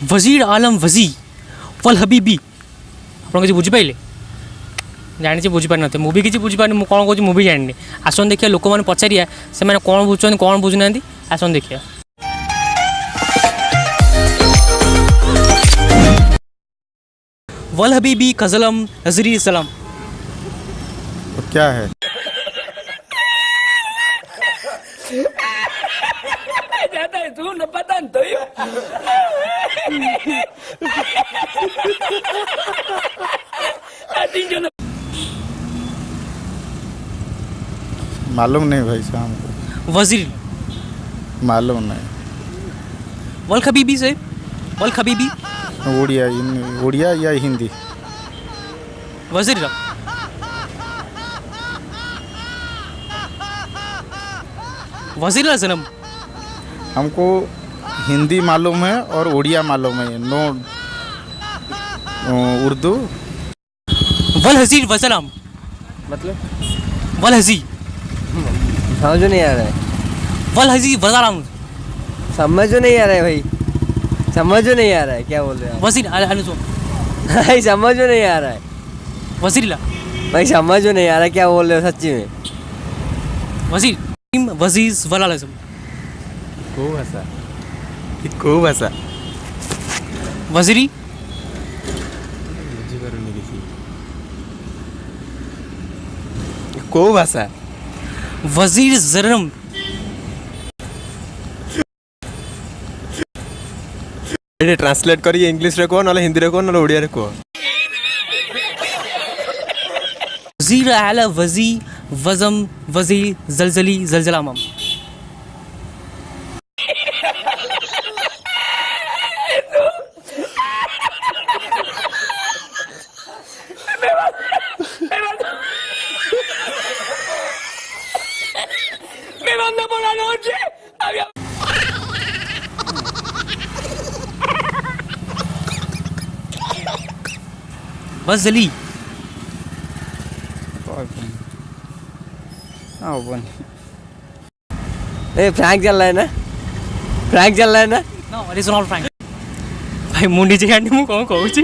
वजीर आलम वजी वल हबीबी आप किसी बुझिपारे जानी बुझीपार ना मुझे किसी बुझीपार मुझे कौन कौन मुझे जानी आसन देखिए लोक मैंने पचारिया से कौन बुझुं कौन बुझुना आसन देखिए वल हबीबी कजलम नजरी सलाम तो क्या है? मालूम नहीं भाई साहब। वजीर मालूम नहीं। वल हबीबी से वल हबीबी उड़िया उड़िया या हिंदी? वजीर वजीर आज़म हमको हिंदी मालूम है और उड़िया मालूम है, नो उर्दू। वल हजीर वसलाम मतलब वल हजी समझ नहीं आ रहा है। वल हजी वसलाम समझ नहीं आ रहा है भाई, समझ नहीं आ रहा है क्या बोल रहे हैं आप? वजीर अनुसो भाई समझ नहीं आ रहा है वजीर भाई, समझ नहीं आ रहा है क्या बोल रहे हो सच्ची में। वजीर वजीज वल आज़म को भाषा वजीरी को भाषा वजीर जरम ट्रांसलेट करिए इंग्लिश रे को ना हिंदी रे को ना ओडिया रे को। वजीर आला वजी वजम वजी जलजली जलजलामम वजली फ्रैंक चल रहा है ना, फ्रैंक चल रहा है ना। No it is not frank भाई मुंडी जे कांडी मु कौन कहूची